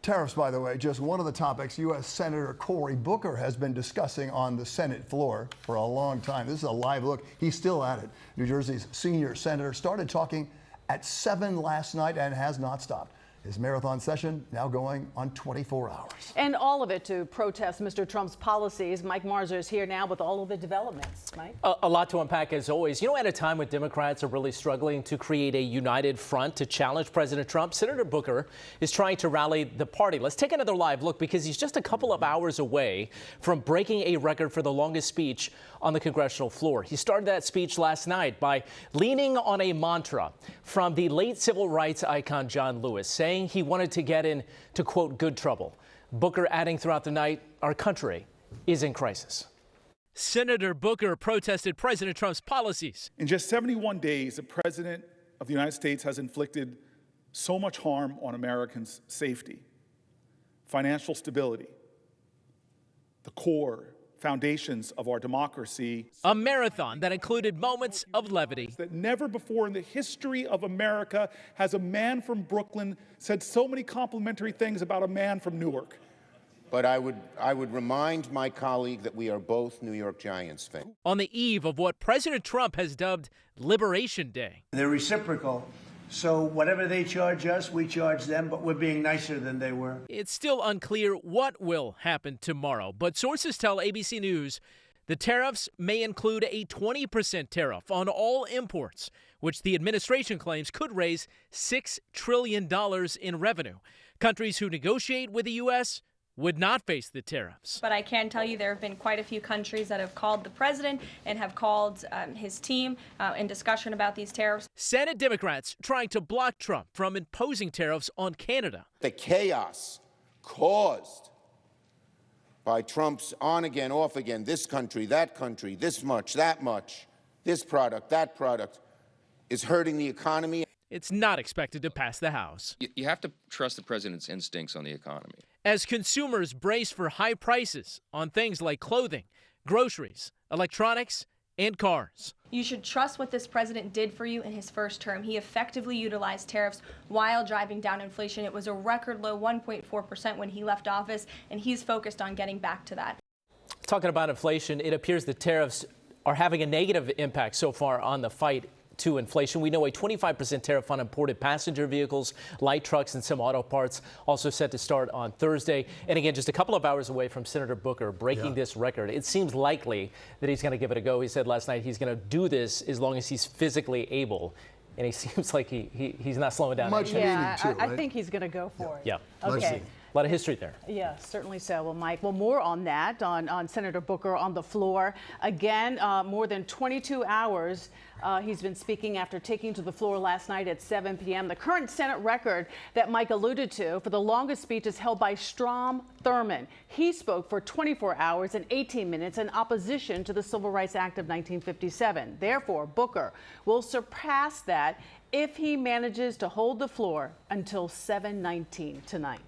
Tariffs, by the way, just one of the topics U.S. Senator Cory Booker has been discussing on the Senate floor for a long time. This is a live look. He's still at it. New Jersey's senior senator started talking at 7 last night and has not stopped. His marathon session now going on 24 hours. And all of it to protest Mr. Trump's policies. Mike Marza is here now with all of the developments. Mike? A lot to unpack as always. You know, at a time when Democrats are really struggling to create a united front to challenge President Trump, Senator Booker is trying to rally the party. Let's take another live look because he's just a couple of hours away from breaking a record for the longest speech on the congressional floor. He started that speech last night by leaning on a mantra from the late civil rights icon John Lewis, saying he wanted to get into, quote, good trouble. Booker adding throughout the night, our country is in crisis. Senator Booker protested President Trump's policies. In just 71 days, the President of the United States has inflicted so much harm on Americans' safety, financial stability, the core foundations of our democracy. A marathon that included moments of levity. That never before in the history of America has a man from Brooklyn said so many complimentary things about a man from Newark. But I would remind my colleague that we are both New York Giants fans. On the eve of what President Trump has dubbed Liberation Day. They're reciprocal. So whatever they charge us, we charge them, but we're being nicer than they were. It's still unclear what will happen tomorrow, but sources tell ABC News the tariffs may include a 20% tariff on all imports, which the administration claims could raise $6 trillion in revenue. Countries who negotiate with the U.S. would not face the tariffs. But I can tell you there have been quite a few countries that have called the president and have called his team in discussion about these tariffs. Senate Democrats trying to block Trump from imposing tariffs on Canada. The chaos caused by Trump's on again, off again, this country, this much, that much, this product, that product, is hurting the economy. It's not expected to pass the House. You have to trust the president's instincts on the economy. As consumers brace for high prices on things like clothing, groceries, electronics, and cars. You should trust what this president did for you in his first term. He effectively utilized tariffs while driving down inflation. It was a record low 1.4% when he left office, and he's focused on getting back to that. Talking about inflation, it appears the tariffs are having a negative impact so far on the fight to inflation. We know a 25% tariff on imported passenger vehicles, light trucks, and some auto parts also set to start on Thursday. And again, just a couple of hours away from Senator Booker breaking this record. It seems likely that he's going to give it a go. He said last night he's going to do this as long as he's physically able. And he seems like he's not slowing down. Much meaning too, right? I think he's going to go for it. Yeah. Okay. A lot of history there. Yeah, certainly so. Well, Mike, more on that, on Senator Booker on the floor. Again, more than 22 hours he's been speaking after taking to the floor last night at 7 p.m. The current Senate record that Mike alluded to for the longest speech is held by Strom Thurmond. He spoke for 24 hours and 18 minutes in opposition to the Civil Rights Act of 1957. Therefore, Booker will surpass that if he manages to hold the floor until 7:19 tonight.